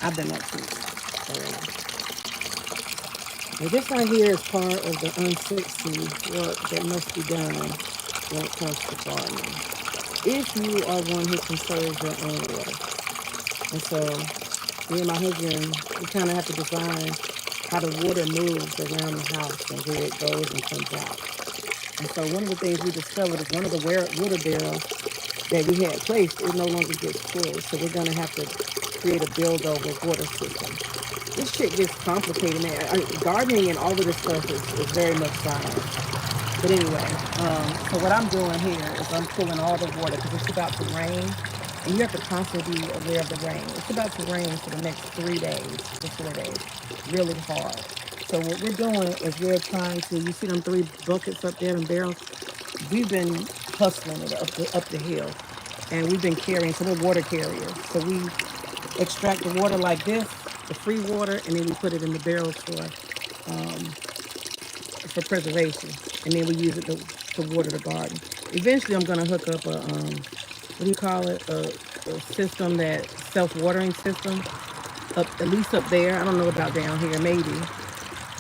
I've been up since. Now this right here is part of the unsexy work that must be done when it comes to gardening. If you are one who conserves your own water. And so me and my husband, we kind of have to design how the water moves around the house and where it goes and comes out. And so one of the things we discovered is one of the water barrels that we had placed, it no longer gets full. So we're going to have to create a build over water system. This shit gets complicated, man. Gardening and all of this stuff is very much science. But anyway, so what I'm doing here is I'm pulling all the water because it's about to rain. And you have to constantly be aware of the rain. It's about to rain for the next 3 days to 4 days. Really hard. So what we're doing is we're trying to, you see them 3 buckets up there and barrels? We've been hustling it up the hill. And we've been carrying, so we're water carriers. So we extract the water like this, the free water, and then we put it in the barrels for preservation. And then we use it to water the garden. Eventually I'm gonna hook up a what do you call it? A system that self-watering system. Up at least up there. I don't know about down here, maybe.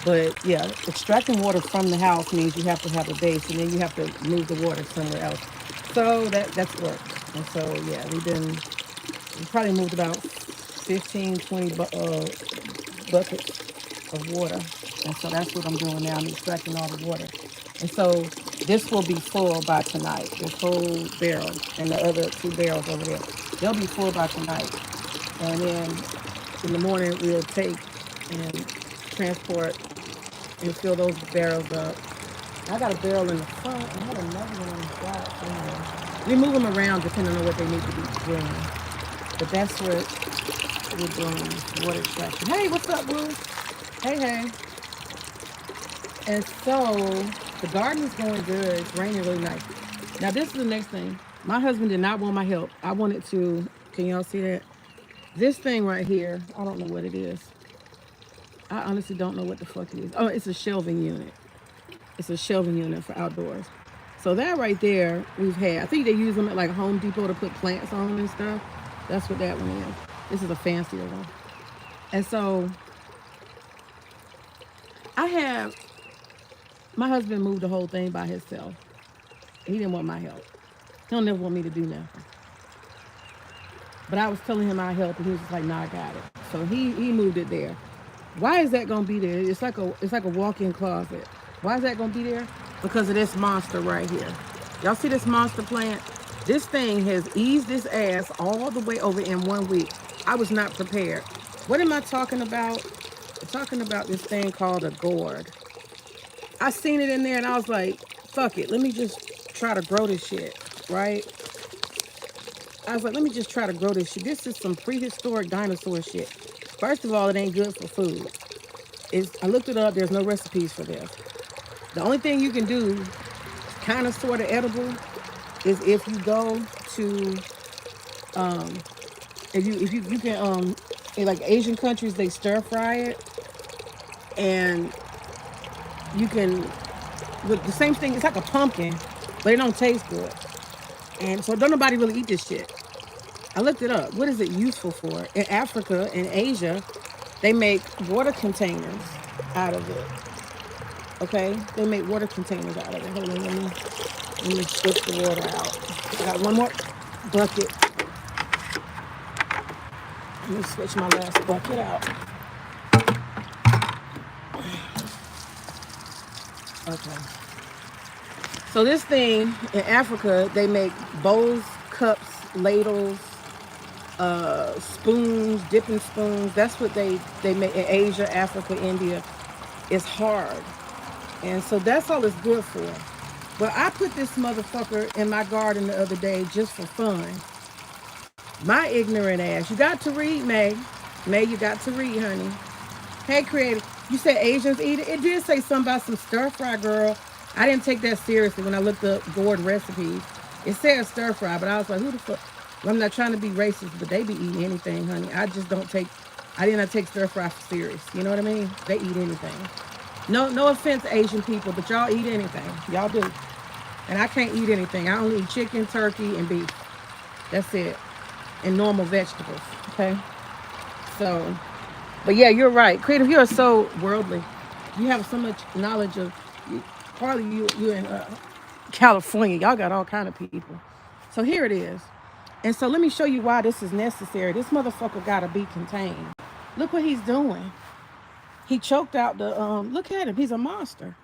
But yeah, extracting water from the house means you have to have a base and then you have to move the water somewhere else. So that's work. And so yeah, we probably moved about 15, 20 buckets of water. And so that's what I'm doing now. I'm extracting all the water. And so this will be full by tonight. This whole barrel and the other 2 barrels over there. They'll be full by tonight. And then in the morning we'll take and transport and fill those barrels up. I got a barrel in the front. I had another one in the back somewhere. We move them around depending on what they need to be doing. But that's what we're doing, water extraction. Hey, what's up, Boo? Hey, hey. And so the garden is going good. It's raining really nice. Now this is the next thing. My husband did not want my help. I wanted to, can y'all see that? This thing right here, I don't know what it is. I honestly don't know what the fuck it is. Oh, it's a shelving unit. It's a shelving unit for outdoors. So that right there, we've had. I think they use them at like Home Depot to put plants on and stuff. That's what that one is. This is a fancier one. And so I have, my husband moved the whole thing by himself. He didn't want my help. He'll never want me to do nothing. But I was telling him I help, and he was just like, "Nah, I got it." So he moved it there. Why is that gonna be there? It's like a walk-in closet. Why is that gonna be there? Because of this monster right here. Y'all see this monster plant? This thing has eased its ass all the way over in 1 week. I was not prepared. What am I talking about? I'm talking about this thing called a gourd. I seen it in there and I was like, fuck it. Let me just try to grow this shit, right? I was like, let me just try to grow this shit. This is some prehistoric dinosaur shit. First of all, it ain't good for food. I looked it up. There's no recipes for this. The only thing you can do, kind of sort of edible, is if you go to, if you can, in like Asian countries, they stir fry it, and you can, with the same thing, it's like a pumpkin, but it don't taste good. And so don't nobody really eat this shit. I looked it up. What is it useful for? In Africa and Asia, they make water containers out of it. Okay? They make water containers out of it. Hold on, let me switch the water out. I got one more bucket. Let me switch my last bucket out. Okay. So this thing, in Africa, they make bowls, cups, ladles, spoons, dipping spoons. That's what they make in Asia, Africa, India. It's hard. And so that's all it's good for. But I put this motherfucker in my garden the other day just for fun. My ignorant ass. You got to read, May. May, you got to read, honey. Hey, creative. You said Asians eat it? It did say something about some stir fry, girl. I didn't take that seriously when I looked up gourd recipes. It said stir fry, but I was like, who the fuck? I'm not trying to be racist, but they be eating anything, honey. I did not take stir fry serious. You know what I mean? They eat anything. No offense, Asian people, but y'all eat anything. Y'all do. And I can't eat anything. I only eat chicken, turkey, and beef. That's it. And normal vegetables, okay? So, but yeah, you're right. Creative, you're so worldly. You have so much knowledge of, partly you in California. Y'all got all kind of people. So here it is. And so let me show you why this is necessary. This motherfucker gotta be contained. Look what he's doing. He choked out the look at him. He's a monster.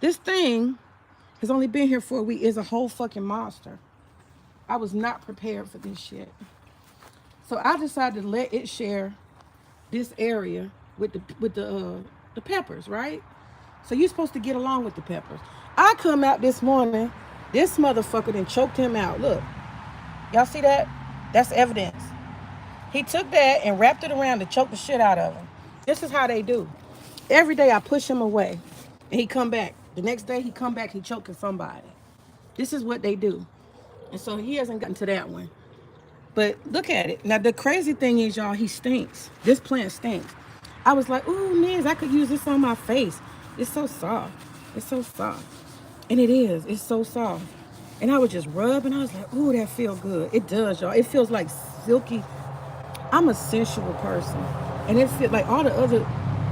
This thing has only been here for a week. Is a whole fucking monster. I was not prepared for this shit. So I decided to let it share this area with the peppers, right? So you're supposed to get along with the peppers. I come out this morning, this motherfucker then choked him out. Look, y'all see that? That's evidence. He took that and wrapped it around to choke the shit out of him. This is how they do. Every day I push him away, and he come back. The next day he come back, he choking somebody. This is what they do. And so he hasn't gotten to that one. But look at it. Now, the crazy thing is, y'all, he stinks. This plant stinks. I was like, ooh, Miz, I could use this on my face. It's so soft. It's so soft. And it is. It's so soft. And I would just rub, and I was like, ooh, that feels good. It does, y'all. It feels like silky. I'm a sensual person. And it feels like all the other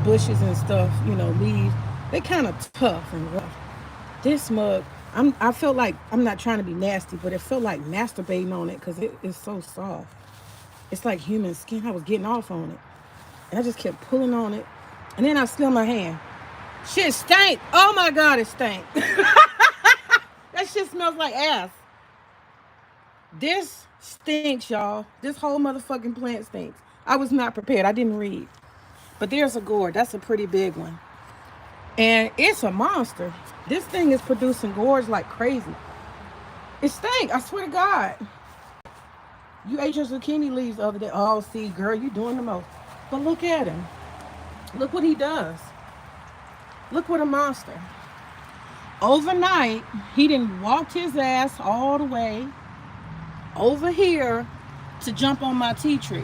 bushes and stuff, you know, leaves, they kind of tough and rough. This mug, I felt like, I'm not trying to be nasty, but it felt like masturbating on it because it is so soft. It's like human skin. I was getting off on it. And I just kept pulling on it. And then I smelled my hand. Shit stank. Oh my God, it stank. That shit smells like ass. This stinks, y'all. This whole motherfucking plant stinks. I was not prepared. I didn't read. But there's a gourd. That's a pretty big one. And it's a monster. This thing is producing gourds like crazy. It stank. I swear to God. You ate your zucchini leaves the other day. Oh, see, girl, you doing the most. But look at him. Look what he does. Look what a monster. Overnight, he done walked his ass all the way over here to jump on my tea tree.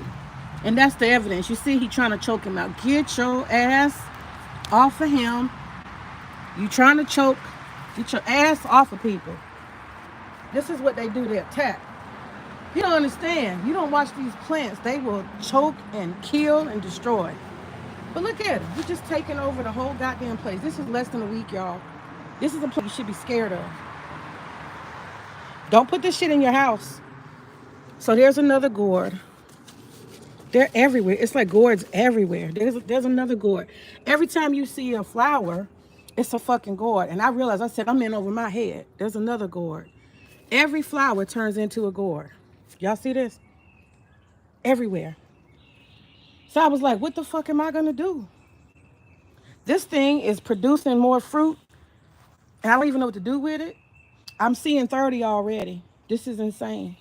And that's the evidence. You see, he trying to choke him out. Get your ass off of him. You trying to choke. Get your ass off of people. This is what they do. They attack. You don't understand. You don't watch these plants. They will choke and kill and destroy. But look at him. He's just taking over the whole goddamn place. This is less than a week, y'all. This is a place you should be scared of. Don't put this shit in your house. So there's another gourd. They're everywhere. It's like gourds everywhere. There's another gourd. Every time you see a flower, it's a fucking gourd. And I realized, I said, I'm in over my head. There's another gourd. Every flower turns into a gourd. Y'all see this? Everywhere. So I was like, what the fuck am I going to do? This thing is producing more fruit, and I don't even know what to do with it. I'm seeing 30 already. This is insane.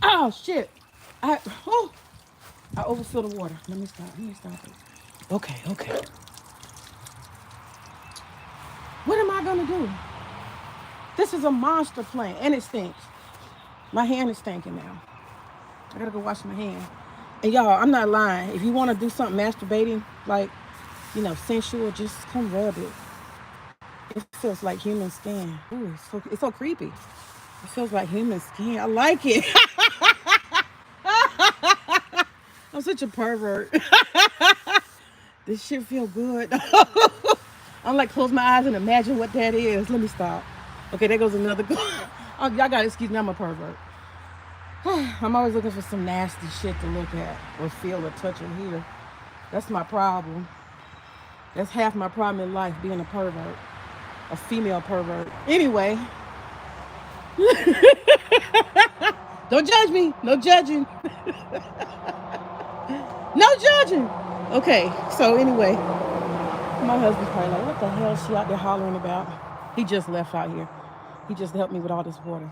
Oh, shit. I overfilled the water. Let me stop it. Okay. What am I going to do? This is a monster plant, and it stinks. My hand is stinking now. I got to go wash my hand. And y'all, I'm not lying. If you want to do something masturbating, like, you know, sensual, just come rub it. It feels like human skin. Ooh, it's so creepy. It feels like human skin. I like it. I'm such a pervert. This shit feel good. I'm like, close my eyes and imagine what that is. Let me stop. Okay, there goes another. Oh, y'all gotta excuse me, I'm a pervert. I'm always looking for some nasty shit to look at or feel or touch or hear. That's my problem. That's half my problem in life, being a pervert. A female pervert. Anyway. Don't judge me. No judging. No judging. Okay, so anyway. My husband's probably like, what the hell is she out there hollering about? He just left out here. He just helped me with all this water.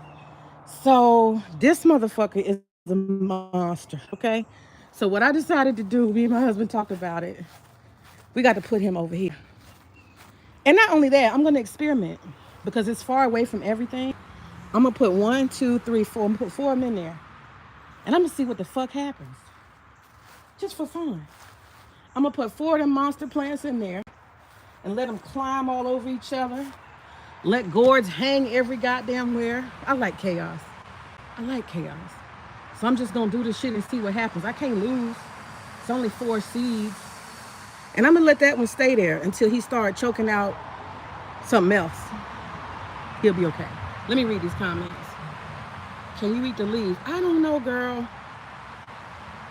So this motherfucker is a monster, okay? So what I decided to do, me and my husband talked about it. We got to put him over here. And not only that, I'm going to experiment because it's far away from everything. I'm going to put 1, 2, 3, 4. I'm going to put 4 of them in there. And I'm going to see what the fuck happens. Just for fun. I'm going to put 4 of them monster plants in there and let them climb all over each other. Let gourds hang every goddamn where. I like chaos. So I'm just going to do this shit and see what happens. I can't lose. It's only 4 seeds. And I'm going to let that one stay there until he starts choking out something else. He'll be okay. Let me read these comments. Can you eat the leaves? I don't know, girl.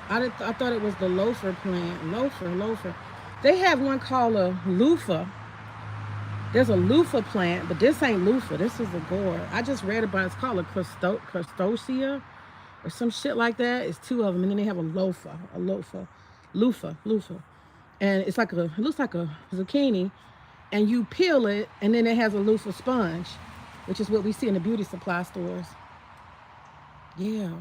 I thought it was the loafer plant. Loafer. They have one called a loofah. There's a loofah plant, but this ain't loofah. This is a gourd. I just read about it. It's called a crustacea or some shit like that. It's two of them, and then they have a loofah. And it's like it looks like a zucchini, and you peel it, and then it has a loofah sponge, which is what we see in the beauty supply stores. Yeah.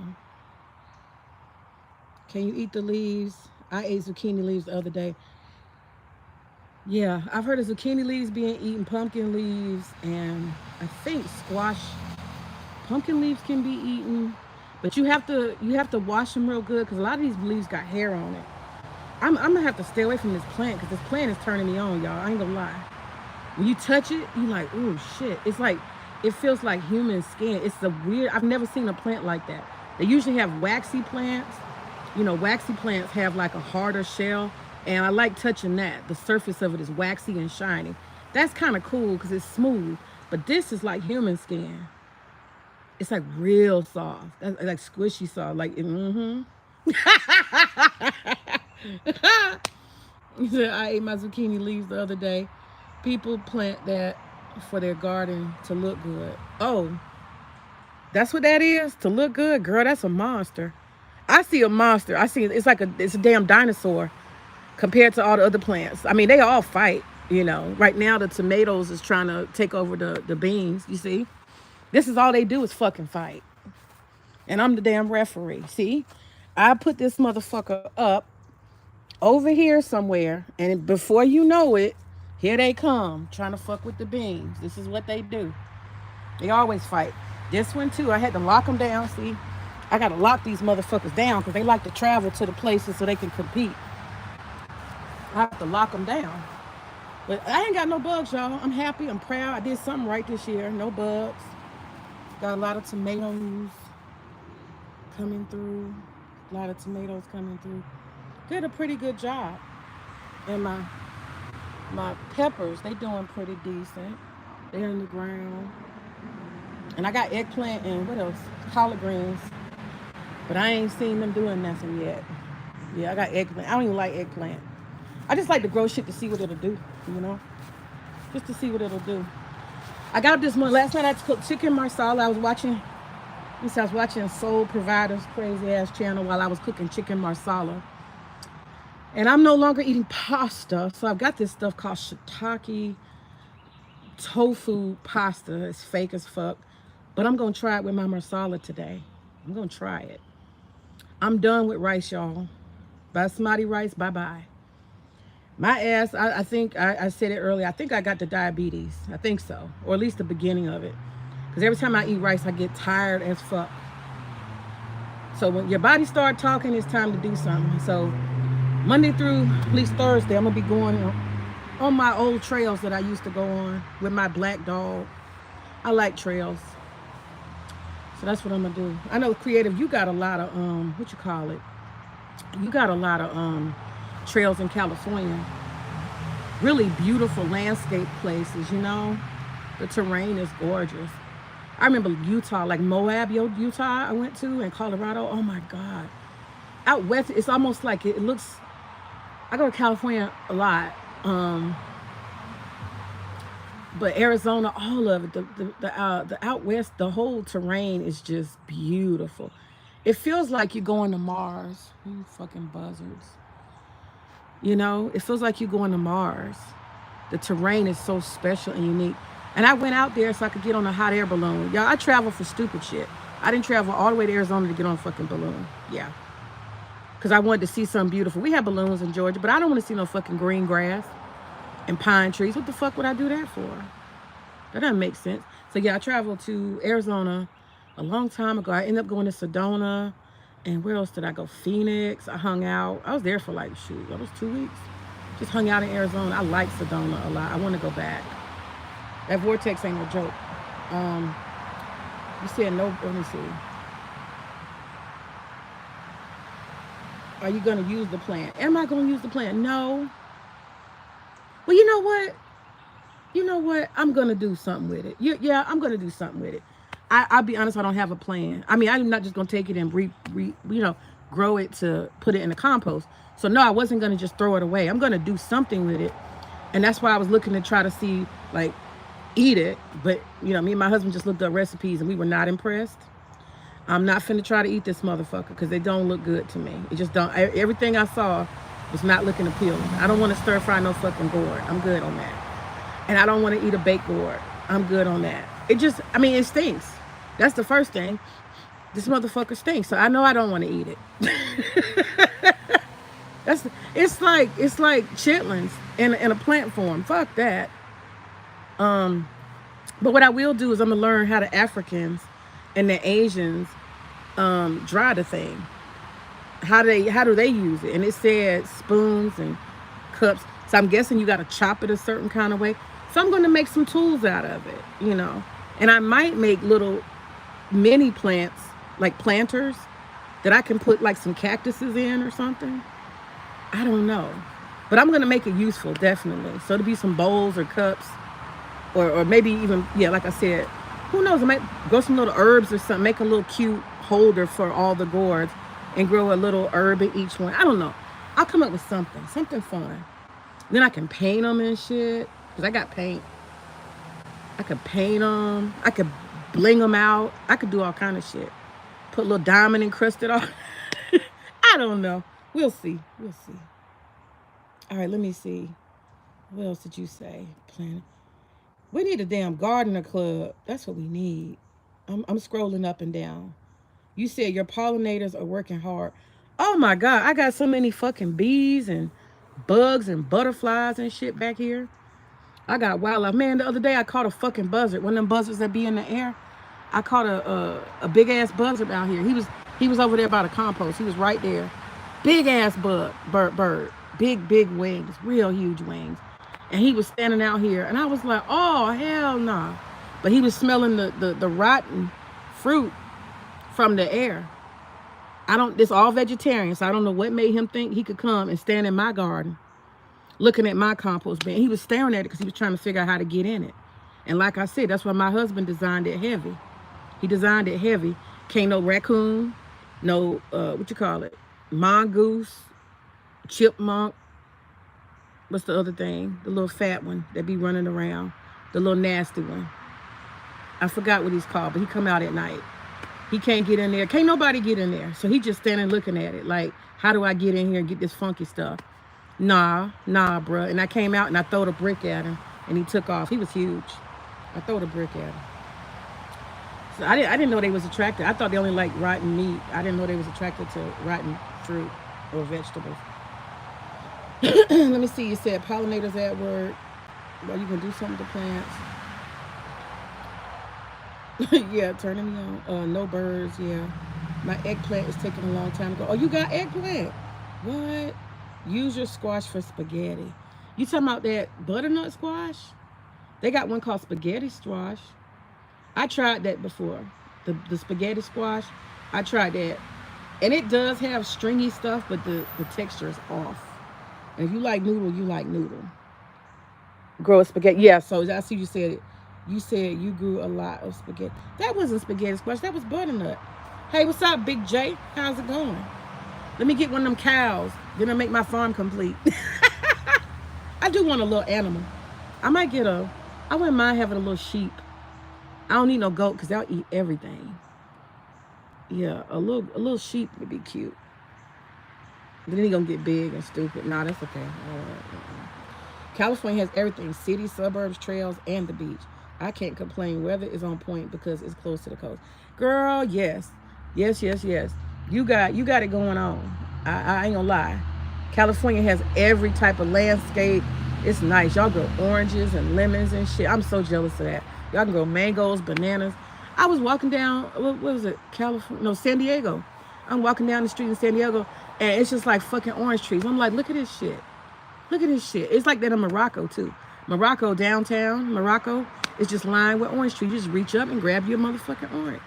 Can you eat the leaves? I ate zucchini leaves the other day. Yeah, I've heard of zucchini leaves being eaten, pumpkin leaves, and I think squash. Pumpkin leaves can be eaten, but you have to wash them real good because a lot of these leaves got hair on it. I'm gonna have to stay away from this plant because this plant is turning me on, y'all. I ain't gonna lie. When you touch it, you like, oh shit. It's like it feels like human skin. It's the weird. I've never seen a plant like that. They usually have waxy plants. You know, waxy plants have like a harder shell, and I like touching that. The surface of it is waxy and shiny. That's kind of cool because it's smooth. But this is like human skin. It's like real soft. That's like squishy soft. Like, I ate my zucchini leaves the other day. People plant that for their garden to look good. Oh, that's what that is? To look good? Girl, that's a monster. I see a monster. I see it's a damn dinosaur compared to all the other plants. I mean, they all fight, you know. Right now the tomatoes is trying to take over the beans, you see? This is all they do is fucking fight. And I'm the damn referee. See? I put this motherfucker up over here somewhere, and before you know it, here they come trying to fuck with the beans. This is what they do. They always fight. This one too, I had to lock them down. See, I gotta lock these motherfuckers down because they like to travel to the places so they can compete. I have to lock them down. But I ain't got no bugs, y'all. I'm happy. I'm proud. I did something right this year. No bugs. Got a lot of tomatoes coming through. A lot of tomatoes coming through. Did a pretty good job. And my peppers, they doing pretty decent. They're in the ground. And I got eggplant and what else? Collard greens. But I ain't seen them doing nothing yet. Yeah, I got eggplant. I don't even like eggplant. I just like to grow shit to see what it'll do, you know? Just to see what it'll do. I got up this morning. Last night I cooked chicken marsala. I was watching Soul Provider's crazy ass channel while I was cooking chicken marsala. And I'm no longer eating pasta. So I've got this stuff called shiitake tofu pasta. It's fake as fuck. But I'm going to try it with my marsala today. I'm going to try it. I'm done with rice, y'all. Basmati rice, bye-bye. My ass, I think, I said it earlier, I think I got the diabetes. I think so. Or at least the beginning of it. Because every time I eat rice, I get tired as fuck. So when your body starts talking, it's time to do something. So Monday through at least Thursday, I'm going to be going on my old trails that I used to go on with my black dog. I like trails. So that's what I'm going to do. I know, Creative, you got a lot of, what you call it? You got a lot of trails in California. Really beautiful landscape places, you know? The terrain is gorgeous. I remember Utah, like Moab, Utah I went to, and Colorado. Oh my God. Out west, it's almost like it looks, I go to California a lot. But Arizona, all of it, the out west, the whole terrain is just beautiful. It feels like you're going to Mars. You fucking buzzards. You know, it feels like you're going to Mars. The terrain is so special and unique. And I went out there so I could get on a hot air balloon. Y'all, I travel for stupid shit. I didn't travel all the way to Arizona to get on a fucking balloon. Yeah. Because I wanted to see something beautiful. We have balloons in Georgia, but I don't want to see no fucking green grass and pine trees. What the fuck would I do that for? That doesn't make sense. So yeah, I traveled to Arizona a long time ago. I ended up going to Sedona. And where else did I go? Phoenix. I hung out. I was there for like, that was 2 weeks. Just hung out in Arizona. I like Sedona a lot. I want to go back. That vortex ain't no joke. You said no, let me see. Are you going to use the plant? Am I going to use the plant? No. Well, you know what? You know what? I'm going to do something with it. Yeah, I'm going to do something with it. I'll be honest, I don't have a plan. I mean, I'm not just going to take it and grow it to put it in the compost. So no, I wasn't going to just throw it away. I'm going to do something with it. And that's why I was looking to try to see, like, eat it. But, me and my husband just looked up recipes and we were not impressed. I'm not finna try to eat this motherfucker because they don't look good to me. It just don't. Everything I saw was not looking appealing. I don't want to stir fry no fucking gourd. I'm good on that. And I don't want to eat a baked gourd. I'm good on that. It stinks. That's the first thing. This motherfucker stinks. So I know I don't want to eat it. It's like chitlins in a plant form. Fuck that. But what I will do is I'm gonna learn how the Africans and the Asians dry the thing. How do they use it? And it said spoons and cups. So I'm guessing you got to chop it a certain kind of way. So I'm going to make some tools out of it, And I might make little mini plants, like planters, that I can put like some cactuses in or something. I don't know. But I'm going to make it useful, definitely. So it'll be some bowls or cups or maybe even, like I said, who knows? I might grow some little herbs or something, make a little cute holder for all the gourds and grow a little herb in each one. I don't know. I'll come up with something fun. Then I can paint them and shit. Because I got paint. I could paint them. I could bling them out. I could do all kind of shit. Put a little diamond encrusted on. I don't know. We'll see. All right, let me see. What else did you say? Planet. We need a damn gardener club. That's what we need. I'm scrolling up and down. You said your pollinators are working hard. Oh my God, I got so many fucking bees and bugs and butterflies and shit back here. I got wildlife. Man, the other day I caught a fucking buzzard. One of them buzzards that be in the air. I caught a big ass buzzard out here. He was over there by the compost. He was right there. Big ass bird. Big wings, real huge wings. And he was standing out here, and I was like, oh hell nah. But he was smelling the rotten fruit from the air. It's all vegetarian, so I don't know what made him think he could come and stand in my garden looking at my compost bin. He was staring at it because he was trying to figure out how to get in it. And like I said, that's why my husband designed it heavy. He designed it heavy. Can't no raccoon, no, mongoose, chipmunk. What's the other thing? The little fat one that be running around. The little nasty one. I forgot what he's called, but he come out at night. He can't get in there. Can't nobody get in there. So he just standing looking at it like, how do I get in here and get this funky stuff? Nah, bruh. And I came out and I throwed a brick at him and he took off. He was huge. I throwed a brick at him. So I didn't know they was attracted. I thought they only liked rotten meat. I didn't know they was attracted to rotten fruit or vegetables. Let me see. You said pollinators at work. Well, you can do something to plants. Yeah, turning me on. No birds. Yeah, my eggplant is taking a long time to go. Oh, you got eggplant? What? Use your squash for spaghetti. You talking about that butternut squash? They got one called spaghetti squash. I tried that before. The spaghetti squash. I tried that, and it does have stringy stuff, but the texture is off. And if you like noodle, you like noodle. Grow a spaghetti. Yeah, so I see you said it. You said you grew a lot of spaghetti. That wasn't spaghetti squash. That was butternut. Hey, what's up, Big J? How's it going? Let me get one of them cows. Then I'll make my farm complete. I do want a little animal. I wouldn't mind having a little sheep. I don't need no goat because they'll eat everything. Yeah, a little sheep would be cute. Then he gonna get big and stupid. Nah, that's okay. California has everything. Cities, suburbs, trails, and the beach. I can't complain. Weather is on point because it's close to the coast. Girl, yes. You got it going on. I ain't gonna lie. California has every type of landscape. It's nice. Y'all grow oranges and lemons and shit. I'm so jealous of that. Y'all can grow mangoes, bananas. I was walking down, what was it? San Diego. I'm walking down the street in San Diego, and it's just like fucking orange trees. I'm like, look at this shit. It's like that in Morocco, too. Morocco, downtown, Morocco, is just lined with orange trees. You just reach up and grab your motherfucking orange.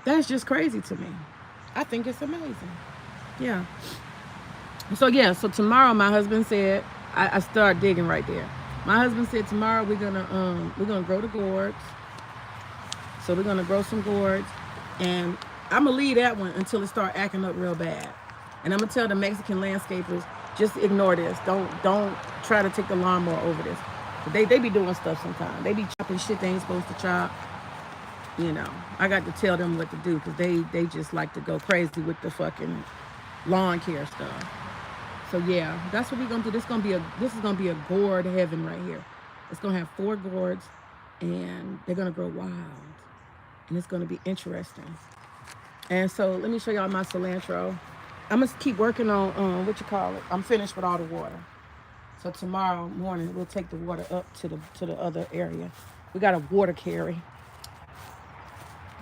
That's just crazy to me. I think it's amazing. Yeah. So yeah, so tomorrow my husband said I start digging right there. My husband said tomorrow we're gonna grow the gourds. So we're gonna grow some gourds, and I'm gonna leave that one until it start acting up real bad. And I'm gonna tell the Mexican landscapers just ignore this. Don't try to take the lawnmower over this. They be doing stuff sometimes. They be chopping shit they ain't supposed to chop. You know, I got to tell them what to do because they just like to go crazy with the fucking lawn care stuff. So yeah, that's what we're gonna do. This is gonna be a gourd heaven right here. It's gonna have 4 gourds, and they're gonna grow wild, and it's gonna be interesting. And so let me show y'all my cilantro. I'm gonna keep working on what you call it. I'm finished with all the water. So tomorrow morning we'll take the water up to the other area. We got a water carry.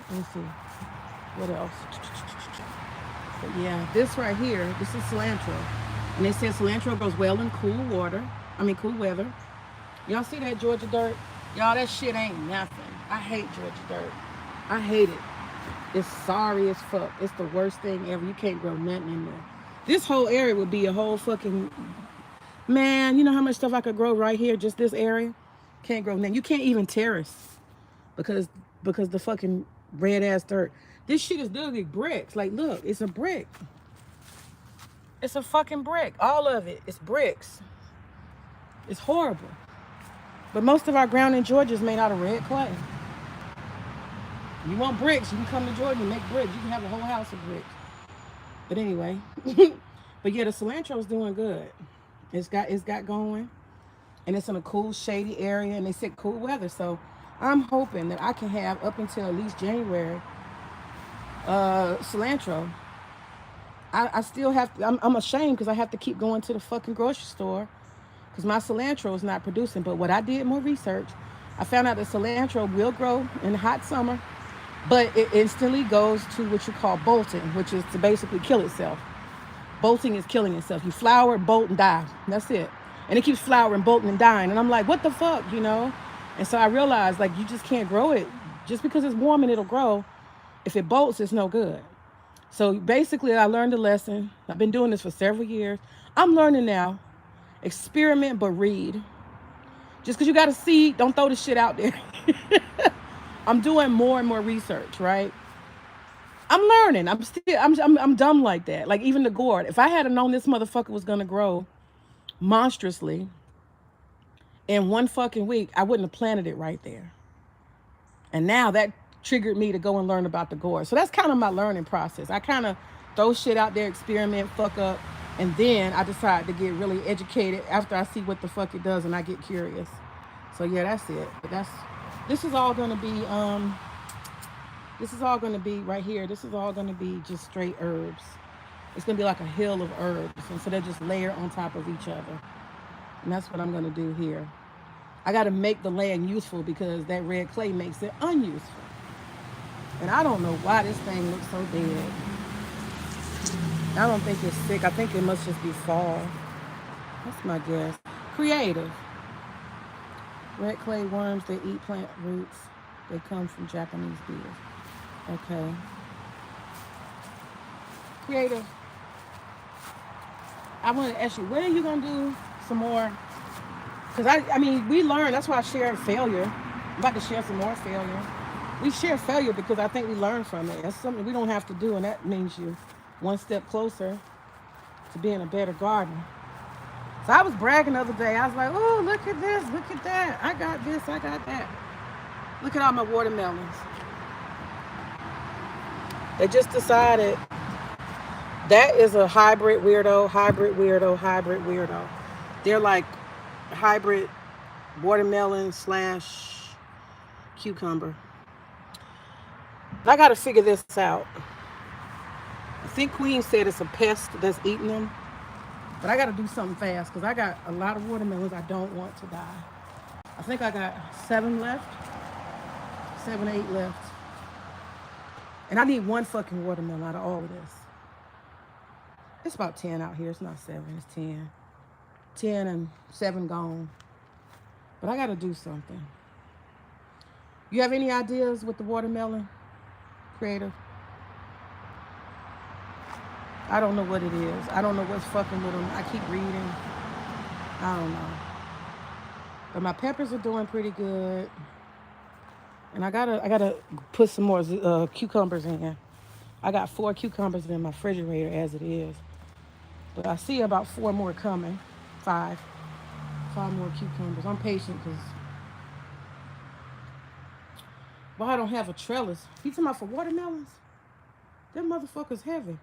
Let me see what else. But yeah, this right here, this is cilantro. And they said cilantro grows well in cool water. I mean, cool weather. Y'all see that Georgia dirt? Y'all, that shit ain't nothing. I hate Georgia dirt. I hate it. It's sorry as fuck. It's the worst thing ever. You can't grow nothing in there. This whole area would be a whole fucking... Man, you know how much stuff I could grow right here? Just this area? Can't grow nothing. You can't even terrace. Because the fucking red ass dirt. This shit is literally bricks. Like, look, it's a brick. It's a fucking brick. All of it. It's bricks. It's horrible. But most of our ground in Georgia is made out of red clay. You want bricks, you can come to Georgia and make bricks. You can have a whole house of bricks. But anyway. But yeah, the cilantro is doing good. It's got going. And it's in a cool, shady area. And they said cool weather. So I'm hoping that I can have up until at least January cilantro. I still have to, I'm ashamed because I have to keep going to the fucking grocery store because my cilantro is not producing. But what I did more research, I found out that cilantro will grow in the hot summer, but it instantly goes to what you call bolting, which is to basically kill itself. Bolting is killing itself. You flower, bolt, and die. That's it. And it keeps flowering, bolting, and dying. And I'm like, what the fuck, you know? And so I realized, like, you just can't grow it. Just because it's warm and it'll grow, if it bolts, it's no good. So basically, I learned a lesson. I've been doing this for several years. I'm learning now. Experiment, but read. Just because you got a seed, don't throw the shit out there. I'm doing more and more research, right? I'm learning. I'm dumb like that. Like even the gourd. If I had known this motherfucker was gonna grow monstrously in one fucking week, I wouldn't have planted it right there. And now that triggered me to go and learn about the gourd. So that's kind of my learning process. I kind of throw shit out there, experiment, fuck up, and then I decide to get really educated after I see what the fuck it does and I get curious. So yeah, that's it. But this is all gonna be this is all gonna be right here. This is all gonna be just straight herbs. It's gonna be like a hill of herbs, and so they just layer on top of each other. And that's what I'm gonna do here. I gotta make the land useful because that red clay makes it unuseful. And I don't know why this thing looks so dead. I don't think it's sick. I think it must just be fall. That's my guess. Creative. Red clay worms, they eat plant roots. They come from Japanese beers. Okay. Creative. I want to ask you, when are you going to do some more? Because I mean, we learned. That's why I shared failure. I'm about to share some more failure. We share failure because I think we learn from it. That's something we don't have to do, and that means you one step closer to being a better gardener. So I was bragging the other day. I was like, oh, look at this, look at that. I got this, I got that. Look at all my watermelons. They just decided that is a hybrid weirdo, hybrid weirdo, hybrid weirdo. They're like hybrid watermelon / cucumber. I got to figure this out. I think Queen said it's a pest that's eating them. But I got to do something fast because I got a lot of watermelons I don't want to die. I think I got 7 left. 7, 8 left. And I need one fucking watermelon out of all of this. It's about 10 out here. It's not 7. It's 10. 10 and 7 gone. But I got to do something. You have any ideas with the watermelon, creator? I don't know what it is. I don't know what's fucking with them. I keep reading. I don't know. But my peppers are doing pretty good. And I gotta put some more cucumbers in. I got 4 cucumbers in my refrigerator as it is. But I see about 4 more coming. 5. 5 more cucumbers. I'm patient because, well, I don't have a trellis. You talking about for watermelons? Them motherfuckers heavy.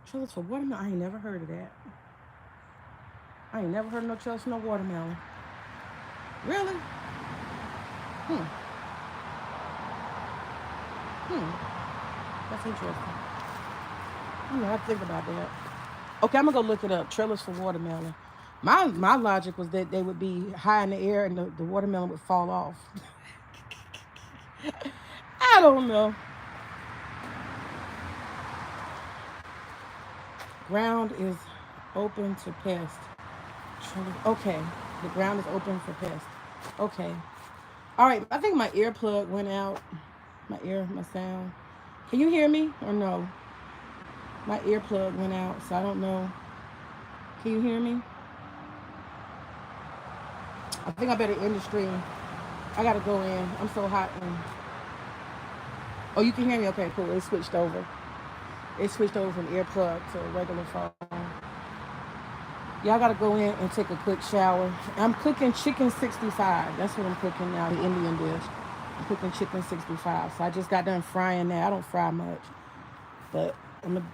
Trellis for watermelon? I ain't never heard of that. I ain't never heard of no trellis for no watermelon. Really? Hmm. That's interesting. I have to think about that. Okay, I'm gonna go look it up. Trellis for watermelon. My logic was that they would be high in the air and the watermelon would fall off. I don't know. Ground is open to pest. Okay, the ground is open for pest. Okay. All right, I think my earplug went out. My sound. Can you hear me or no? My earplug went out, so I don't know. Can you hear me? I think I better end the stream. I gotta go in. I'm so hot. Oh, you can hear me? Okay, cool. It switched over. It switched over from earplug to a regular phone. Yeah, I gotta go in and take a quick shower. I'm cooking chicken 65. That's what I'm cooking now, the Indian dish. I'm cooking chicken 65. So I just got done frying that. I don't fry much, but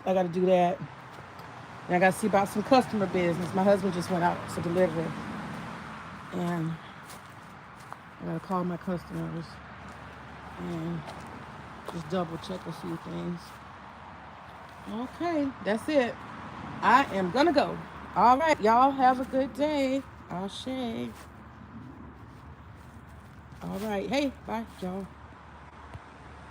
I gotta do that. And I gotta see about some customer business. My husband just went out to deliver, and I gotta call my customers and just double check a few things. Okay, that's it. I am gonna go. All right, y'all have a good day. Ashe. All right. Hey, bye, y'all.